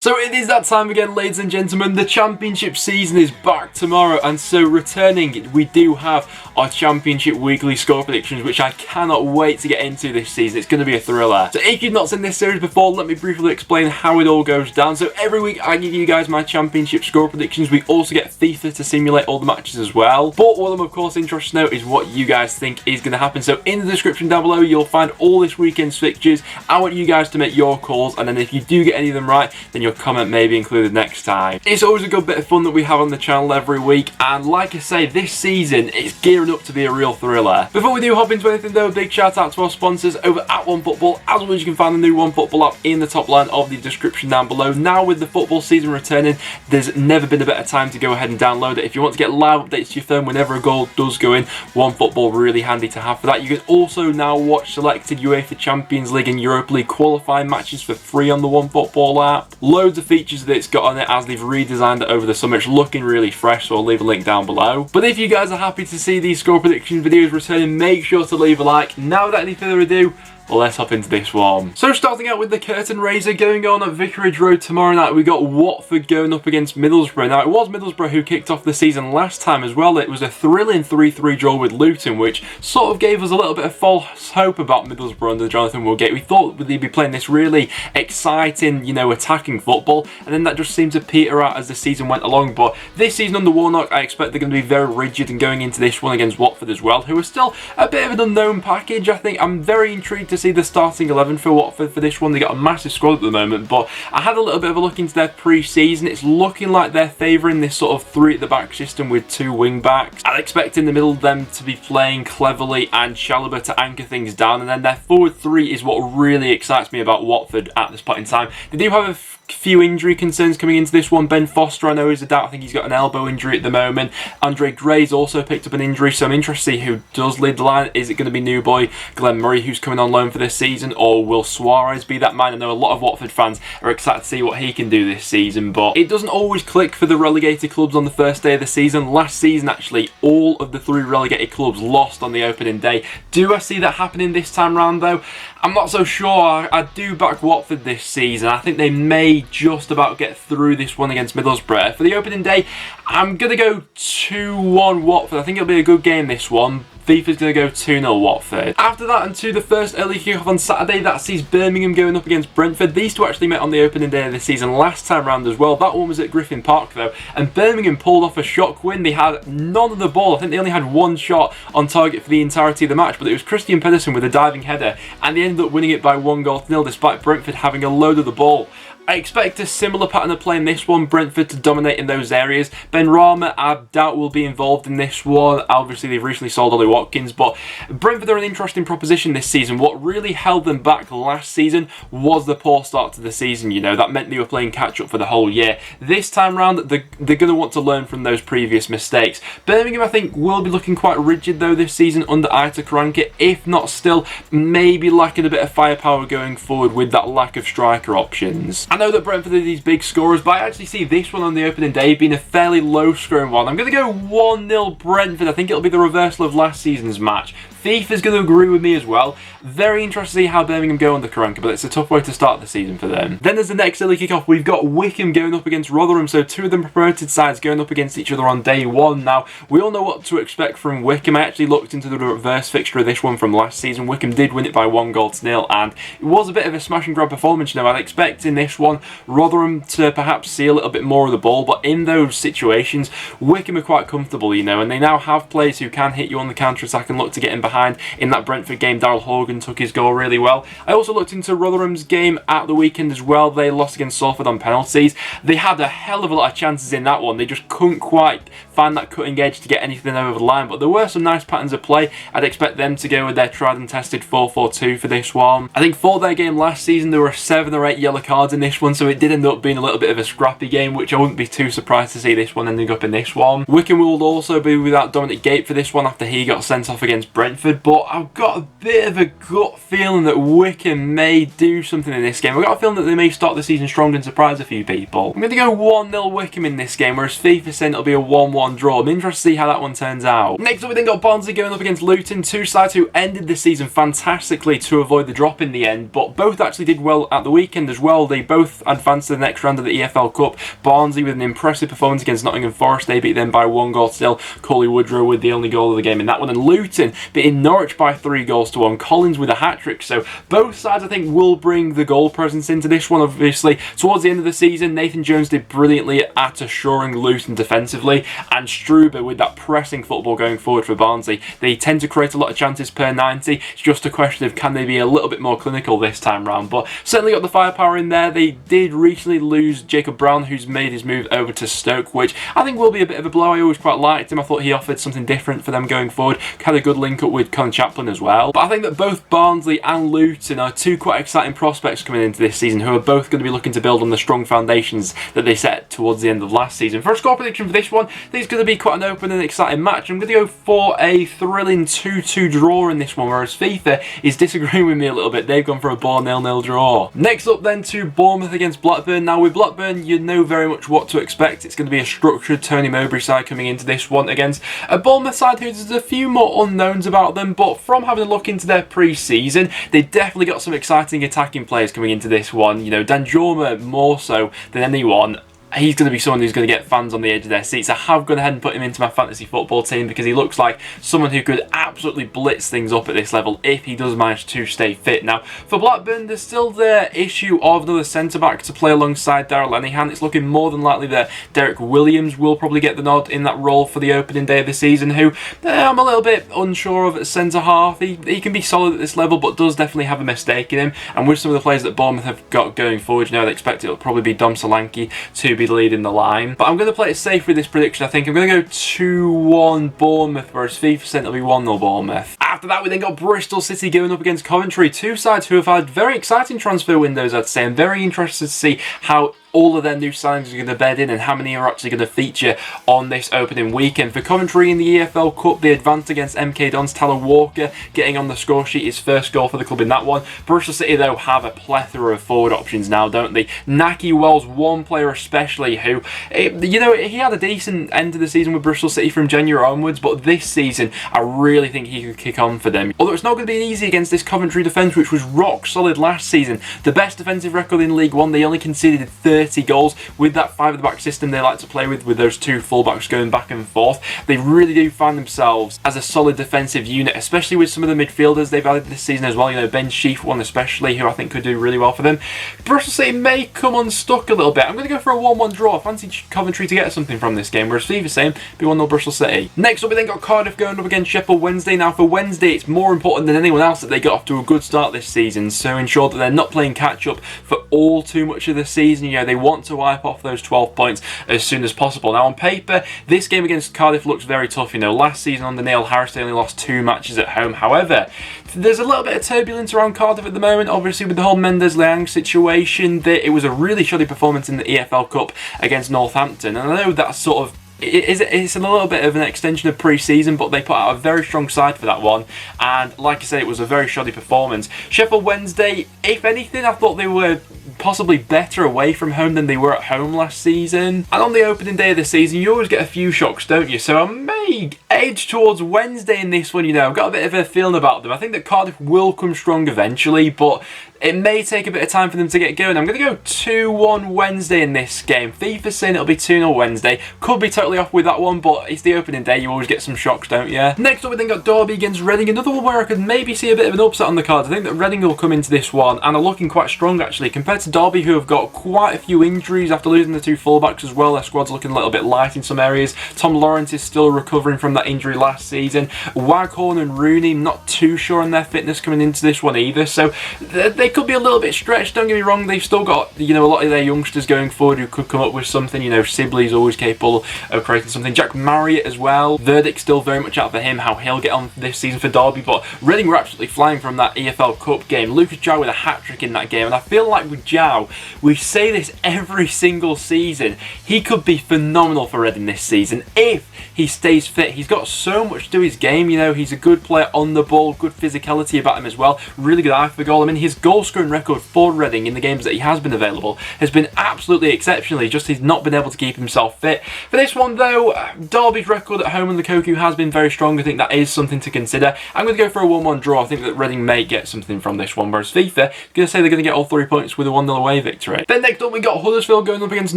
So it is that time again, ladies and gentlemen. The Championship season is back tomorrow, and so returning, we do have our Championship weekly score predictions, which I cannot wait to get into this season. It's going to be a thriller. So if you've not seen this series before, let me briefly explain how it all goes down. So every week I give you guys my Championship score predictions. We also get FIFA to simulate all the matches as well. But what I'm of course interested to know is what you guys think is going to happen. So in the description down below, you'll find all this weekend's fixtures. I want you guys to make your calls, and then if you do get any of them right, then your comment may be included next time. It's always a good bit of fun that we have on the channel every week, and like I say, this season it's gearing up to be a real thriller. Before we do hop into anything though, a big shout out to our sponsors over at OneFootball. As always, you can find the new OneFootball app in the top line of the description down below. Now with the football season returning, there's never been a better time to go ahead and download it. If you want to get live updates to your phone whenever a goal does go in, OneFootball really handy to have for that. You can also now watch selected UEFA Champions League and Europa League qualifying matches for free on the OneFootball app. Loads of features that it's got on it as they've redesigned it over the summer. It's looking really fresh, so I'll leave a link down below. But if you guys are happy to see these score prediction videos returning, make sure to leave a like. Now without any further ado, well, let's hop into this one. So starting out with the curtain raiser going on at Vicarage Road tomorrow night, we got Watford going up against Middlesbrough. Now it was Middlesbrough who kicked off the season last time as well. It was a thrilling 3-3 draw with Luton, which sort of gave us a little bit of false hope about Middlesbrough under Jonathan Woodgate. We thought they'd be playing this really exciting, you know, attacking football, and then that just seemed to peter out as the season went along. But this season under Warnock, I expect they're going to be very rigid and going into this one against Watford as well, who are still a bit of an unknown package. I think I'm very intrigued to see the starting 11 for Watford for this one. They got a massive squad at the moment, but I had a little bit of a look into their pre-season. It's looking like they're favouring this sort of three at the back system with two wing backs. I'd expect in the middle them to be playing cleverly and Chalobah to anchor things down, and then their forward three is what really excites me about Watford at this point in time. They do have a few injury concerns coming into this one. Ben Foster, I know, is a doubt. I think he's got an elbow injury at the moment. Andre Gray's also picked up an injury, so I'm interested to see who does lead the line. Is it going to be new boy Glenn Murray who's coming on loan for this season, or will Suarez be that man? I know a lot of Watford fans are excited to see what he can do this season, but it doesn't always click for the relegated clubs on the first day of the season. Last season, actually, all of the three relegated clubs lost on the opening day. Do I see that happening this time round though? I'm not so sure. I do back Watford this season. I think they may just about get through this one against Middlesbrough. For the opening day, I'm going to go 2-1 Watford. I think it'll be a good game, this one. FIFA's going to go 2-0 Watford. After that, and to the first early kick-off on Saturday, that sees Birmingham going up against Brentford. These two actually met on the opening day of the season last time round as well. That one was at Griffin Park though, and Birmingham pulled off a shock win. They had none of the ball. I think they only had one shot on target for the entirety of the match, but it was Christian Pedersen with a diving header, and they ended up winning it by 1-0 despite Brentford having a load of the ball. I expect a similar pattern of play in this one, Brentford to dominate in those areas. Ben Rama, I doubt, will be involved in this one. Obviously, they've recently sold Ollie Watkins, but Brentford are an interesting proposition this season. What really held them back last season was the poor start to the season, you know. That meant they were playing catch-up for the whole year. This time round, they're going to want to learn from those previous mistakes. Birmingham, I think, will be looking quite rigid, though, this season under Aitor Karanka, if not still maybe lacking a bit of firepower going forward with that lack of striker options. I know that Brentford are these big scorers, but I actually see this one on the opening day being a fairly low-scoring one. I'm going to go 1-0 Brentford. I think it'll be the reversal of last season's match. FIFA's going to agree with me as well. Very interested to see how Birmingham go under Karanka, but it's a tough way to start the season for them. Then as the next early kick-off, we've got Wycombe going up against Rotherham, so two of them promoted sides going up against each other on day one. Now, we all know what to expect from Wycombe. I actually looked into the reverse fixture of this one from last season. Wycombe did win it by 1-0, and it was a bit of a smash and grab performance. You know, I'd expect in this one Rotherham to perhaps see a little bit more of the ball, but in those situations, Wycombe are quite comfortable, you know, and they now have players who can hit you on the counter-attack and look to get in behind. In that Brentford game, Daryl Horgan took his goal really well. I also looked into Rotherham's game at the weekend as well. They lost against Salford on penalties. They had a hell of a lot of chances in that one. They just couldn't quite find that cutting edge to get anything over the line, but there were some nice patterns of play. I'd expect them to go with their tried and tested 4-4-2 for this one. I think for their game last season, there were 7 or 8 yellow cards in this one, so it did end up being a little bit of a scrappy game, which I wouldn't be too surprised to see this one ending up in this one. Wycombe will also be without Dominic Gate for this one after he got sent off against Brentford, but I've got a bit of a gut feeling that Wycombe may do something in this game. I've got a feeling that they may start the season strong and surprise a few people. I'm going to go 1-0 Wycombe in this game, whereas FIFA saying it'll be a 1-1 1-1 draw. I'm interested to see how that one turns out. Next up, we then got Barnsley going up against Luton, two sides who ended the season fantastically to avoid the drop in the end, but both actually did well at the weekend as well. They both advanced to the next round of the EFL Cup. Barnsley with an impressive performance against Nottingham Forest. They beat them by 1 goal still. Coley Woodrow with the only goal of the game in that one. And Luton beating Norwich by 3 goals to 1. Collins with a hat-trick. So both sides, I think, will bring the goal presence into this one. Obviously, towards the end of the season, Nathan Jones did brilliantly at assuring Luton defensively, and Struber with that pressing football going forward for Barnsley. They tend to create a lot of chances per 90. It's just a question of can they be a little bit more clinical this time round. But certainly got the firepower in there. They did recently lose Jacob Brown, who's made his move over to Stoke, which I think will be a bit of a blow. I always quite liked him. I thought he offered something different for them going forward. Had a good link up with Colin Chaplin as well. But I think that both Barnsley and Luton are two quite exciting prospects coming into this season who are both going to be looking to build on the strong foundations that they set towards the end of last season. For a score prediction for this one, I think it's going to be quite an open and exciting match. I'm going to go for a thrilling 2-2 draw in this one, whereas FIFA is disagreeing with me a little bit. They've gone for a ball 0-0 draw. Next up then to Bournemouth against Blackburn. Now with Blackburn, you know very much what to expect. It's going to be a structured Tony Mowbray side coming into this one against a Bournemouth side who there's a few more unknowns about them, but from having a look into their pre-season, they definitely got some exciting attacking players coming into this one. You know, Danjuma more so than anyone. He's going to be someone who's going to get fans on the edge of their seats. I have gone ahead and put him into my fantasy football team because he looks like someone who could absolutely blitz things up at this level if he does manage to stay fit. Now, for Blackburn, there's still the issue of another centre-back to play alongside Darrell Lenihan. It's looking more than likely that Derek Williams will probably get the nod in that role for the opening day of the season, who I'm a little bit unsure of at centre-half. He can be solid at this level, but does definitely have a mistake in him. And with some of the players that Bournemouth have got going forward, you know, I'd expect it'll probably be Dom Solanke to be leading the line. But I'm going to play it safe with this prediction. I think I'm going to go 2-1 Bournemouth, whereas FIFA said it'll be 1-0 Bournemouth. After that, we then got Bristol City going up against Coventry. Two sides who have had very exciting transfer windows, I'd say. I'm very interested to see how all of their new signings are going to bed in and how many are actually going to feature on this opening weekend. For Coventry in the EFL Cup, they advanced against MK Dons. Tyler Walker getting on the score sheet, his first goal for the club in that one. Bristol City, though, have a plethora of forward options now, don't they? Naki Wells, one player especially who, you know, he had a decent end to the season with Bristol City from January onwards, but this season, I really think he could kick on for them. Although it's not going to be easy against this Coventry defence, which was rock solid last season. The best defensive record in League One, they only conceded 30 goals with that 5-at-the-back system they like to play with those two fullbacks going back and forth. They really do find themselves as a solid defensive unit, especially with some of the midfielders they've added this season as well. You know, Ben Sheaf one especially, who I think could do really well for them. Bristol City may come unstuck a little bit. I'm going to go for a 1-1 draw. I fancy Coventry to get something from this game, whereas FIFA's saying be 1-0 Bristol City. Next up, we then got Cardiff going up against Sheffield Wednesday. Now for Wednesday, it's more important than anyone else that they got off to a good start this season, so ensure that they're not playing catch up for all too much of the season. You know, they want to wipe off those 12 points as soon as possible. Now on paper, this game against Cardiff looks very tough. You know, last season under Neil Harris, they only lost 2 matches at home. However, there's a little bit of turbulence around Cardiff at the moment, obviously with the whole Mendes Liang situation. It was a really shoddy performance in the EFL Cup against Northampton, and I know that's sort of it's a little bit of an extension of pre-season, but they put out a very strong side for that one, and like I said, it was a very shoddy performance. Sheffield Wednesday, if anything, I thought they were possibly better away from home than they were at home last season. And on the opening day of the season, you always get a few shocks, don't you? So I may edge towards Wednesday in this one, you know. I've got a bit of a feeling about them. I think that Cardiff will come strong eventually, but it may take a bit of time for them to get going. I'm going to go 2-1 Wednesday in this game. FIFA's saying it'll be 2-0 Wednesday. Could be totally off with that one, but it's the opening day. You always get some shocks, don't you? Next up, we then got Derby against Reading. Another one where I could maybe see a bit of an upset on the cards. I think that Reading will come into this one and are looking quite strong, actually, compared to Derby, who have got quite a few injuries after losing the 2 fullbacks as well. Their squad's looking a little bit light in some areas. Tom Lawrence is still recovering from that injury last season. Waghorn and Rooney, not too sure on their fitness coming into this one either, so they could be a little bit stretched. Don't get me wrong, they've still got, you know, a lot of their youngsters going forward who could come up with something. You know, Sibley's always capable of creating something. Jack Marriott as well. Verdict's still very much out for him, how he'll get on this season for Derby, but Reading were absolutely flying from that EFL Cup game. Lucas Jow with a hat-trick in that game, and I feel like with Jow, we say this every single season, he could be phenomenal for Reading this season if he stays fit. He's got so much to his game, you know, he's a good player on the ball, good physicality about him as well, really good eye for goal. I mean, his goal goal scoring record for Reading in the games that he has been available has been absolutely exceptional. He's not been able to keep himself fit. For this one though, Derby's record at home on the Koku has been very strong. I think that is something to consider. I'm going to go for a 1-1 draw. I think that Reading may get something from this one, whereas FIFA is going to say they're going to get all 3 points with a 1-0 away victory. Then next up we got Huddersfield going up against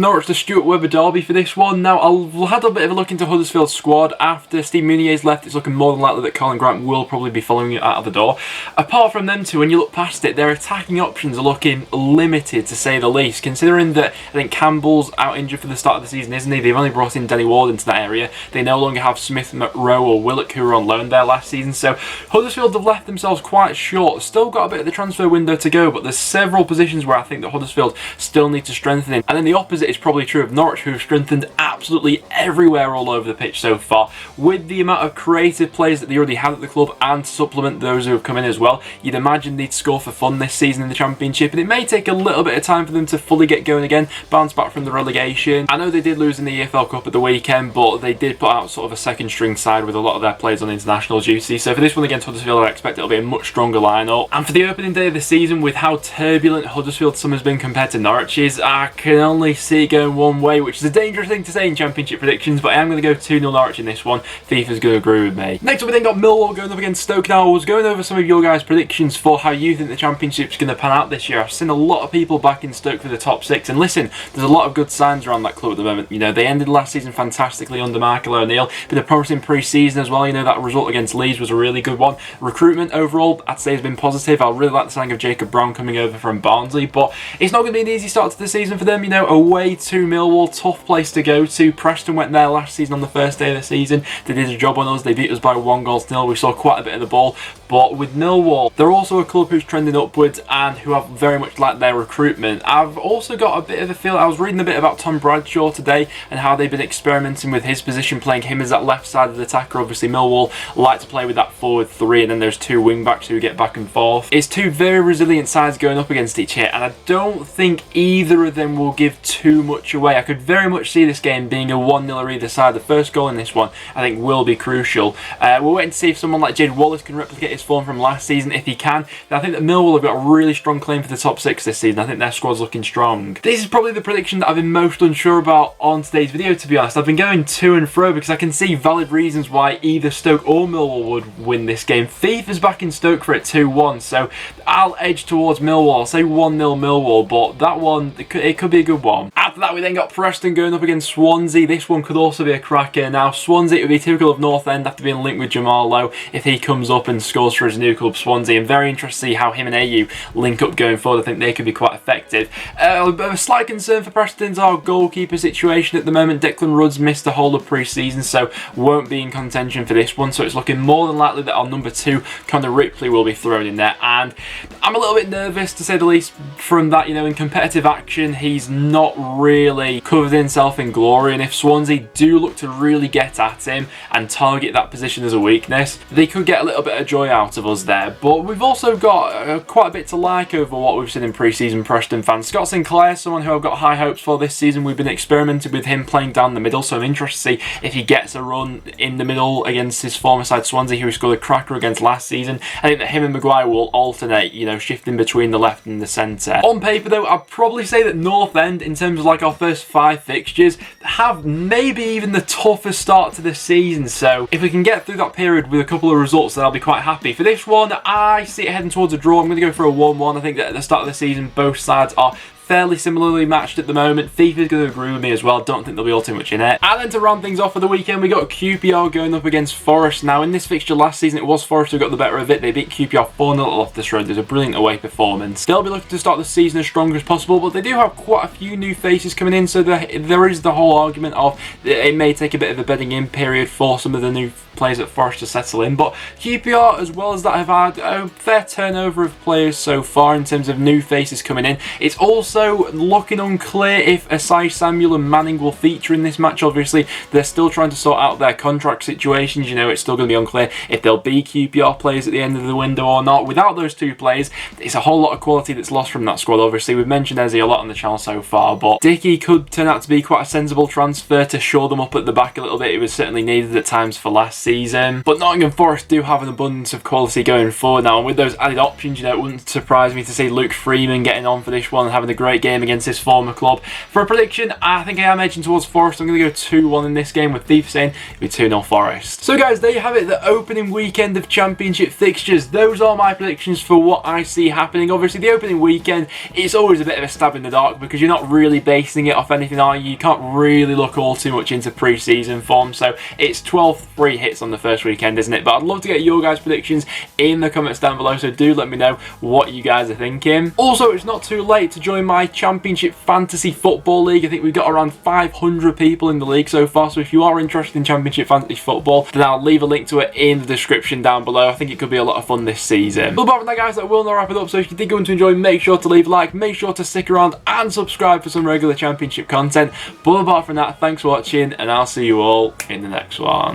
Norwich, the Stuart Webber derby for this one. Now I've had a bit of a look into Huddersfield's squad. After Steve Meunier's left, it's looking more than likely that Colin Grant will probably be following it out of the door. Apart from them two, when you look past it, their attacking options are looking limited to say the least, considering that I think Campbell's out injured for the start of the season, isn't he? They've only brought in Denny Ward into that area. They no longer have Smith, McRowe or Willock who were on loan there last season, so Huddersfield have left themselves quite short. Still got a bit of the transfer window to go, but there's several positions where I think that Huddersfield still need to strengthen in. And then the opposite is probably true of Norwich, who've strengthened absolutely everywhere all over the pitch so far. With the amount of creative players that they already had at the club and to supplement those who have come in as well, you'd imagine they'd score for fun this season in the Championship, and it may take a little bit of time for them to fully get going again, bounce back from the relegation. I know they did lose in the EFL Cup at the weekend, but they did put out sort of a second string side with a lot of their players on international duty, so for this one against Huddersfield I expect it'll be a much stronger lineup. And for the opening day of the season, with how turbulent Huddersfield's summer's been compared to Norwich's, I can only see it going one way, which is a dangerous thing to say in Championship predictions, but I am going to go 2-0 Norwich in this one. FIFA's going to agree with me. Next up we then got Millwall going up against Stoke. Now I was going over some of your guys' predictions for how you think the Championship's going to pan out this year. I've seen a lot of people backing Stoke for the top 6, and listen, there's a lot of good signs around that club at the moment. You know, they ended last season fantastically under Michael O'Neill, been a promising pre-season as well. You know, that result against Leeds was a really good one. Recruitment overall I'd say has been positive. I really like the signing of Jacob Brown coming over from Barnsley, but it's not going to be an easy start to the season for them. You know, away to Millwall, tough place to go to. Preston went there last season on the first day of the season. They did a job on us. They beat us by 1-0. We saw quite a bit of the ball, but with Millwall, they're also a club who's trending upwards and who have very much liked their recruitment. I've also got a bit of a feel. I was reading a bit about Tom Bradshaw today and how they've been experimenting with his position, playing him as that left side of the attacker. Obviously Millwall like to play with that forward three, and then there's two wing backs who get back and forth. It's two very resilient sides going up against each other, and I don't think either of them will give too much away. I could very much see this game being a 1-0 either side. The first goal in this one I think will be crucial. We're waiting to see if someone like Jade Wallace can replicate his form from last season. If he can, then I think that Millwall have got a really strong claim for the top 6 this season. I think their squad's looking strong. This is probably the prediction that I've been most unsure about on today's video, to be honest. I've been going to and fro because I can see valid reasons why either Stoke or Millwall would win this game. FIFA's backing Stoke for it 2-1, so I'll edge towards Millwall. I'll say 1-0 Millwall, but that one, it could be a good one. After that, we then got Preston going up against Swansea. This one could also be a cracker. Now, Swansea, it would be typical of North End after being linked with Jamal Lowe if he comes up and scores for his new club, Swansea. I'm very interested to see how him and AU link up going forward. I think they could be quite effective. A slight concern for Preston's our goalkeeper situation at the moment. Declan Rudd's missed the whole of pre-season, so won't be in contention for this one. So it's looking more than likely that our number 2, Connor Ripley, will be thrown in there. And I'm a little bit nervous, to say the least, from that. You know, in competitive action, he's not really covered himself in glory. And if Swansea do look to really get at him and target that position as a weakness, they could get a little bit of joy out of us there. But we've also got quite a bit to like over what we've seen in pre-season Preston fans. Scott Sinclair, someone who I've got high hopes for this season. We've been experimenting with him playing down the middle, so I'm interested to see if he gets a run in the middle against his former side Swansea, who he scored a cracker against last season. I think that him and Maguire will alternate, you know, shifting between the left and the centre. On paper though, I'd probably say that North End, in terms of like our first 5 fixtures, have maybe even the toughest start to the season. So if we can get through that period with a couple of results, then I'll be quite happy. For this one, I see it heading towards a draw. I'm going to go for a 1-1. I think that at the start of the season, both sides are fairly similarly matched at the moment. FIFA's going to agree with me as well. Don't think there'll be all too much in it. And then to round things off for the weekend, we got QPR going up against Forest. Now, in this fixture last season, it was Forest who got the better of it. They beat QPR 4-0 at Loftus Road. There's a brilliant away performance. They'll be looking to start the season as strong as possible, but they do have quite a few new faces coming in, so there is the whole argument of it may take a bit of a bedding in period for some of the new players at Forest to settle in. But QPR, as well as that, have had a fair turnover of players so far in terms of new faces coming in. It's also looking unclear if Asai Samuel and Manning will feature in this match. Obviously, they're still trying to sort out their contract situations. You know, it's still going to be unclear if there'll be QPR players at the end of the window or not. Without those two players, it's a whole lot of quality that's lost from that squad. Obviously, we've mentioned Eze a lot on the channel so far, but Dickey could turn out to be quite a sensible transfer to shore them up at the back a little bit. It was certainly needed at times for last season. But Nottingham Forest do have an abundance of quality going forward now, and with those added options, you know, it wouldn't surprise me to see Luke Freeman getting on for this one and having a great game against his former club. For a prediction, I think I am edging towards Forest. I'm going to go 2-1 in this game, with Thief saying it'll be 2-0 Forest. So guys, there you have it, the opening weekend of Championship fixtures. Those are my predictions for what I see happening. Obviously, the opening weekend, it's always a bit of a stab in the dark because you're not really basing it off anything, are you? You can't really look all too much into pre-season form, so it's 12 free hits on the first weekend, isn't it? But I'd love to get your guys' predictions in the comments down below, so do let me know what you guys are thinking. Also, it's not too late to join my Championship Fantasy Football League. I think we've got around 500 people in the league so far, so if you are interested in Championship Fantasy Football, then I'll leave a link to it in the description down below. I think it could be a lot of fun this season. But apart from that, guys, that will now wrap it up. So if you did go on to enjoy, make sure to leave a like, make sure to stick around and subscribe for some regular Championship content. But apart from that, thanks for watching, and I'll see you all in the next one.